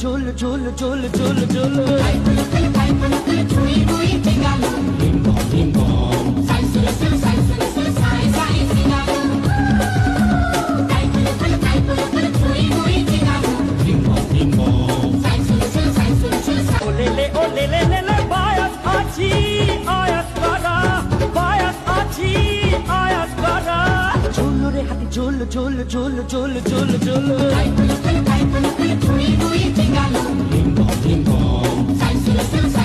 ঝোল ঝোল ঝোল ঝোল ঝোল ওলেলে ওলেলে লেলে বায়াস আছি আয়াস করা বায়াস আছি আয়াস করা ঝোল রে হাতি ঝোল ঝোল ঝোল ঝোল ঝোল ঝোল Bing bong, bing bong, sai, sai, sai, sai.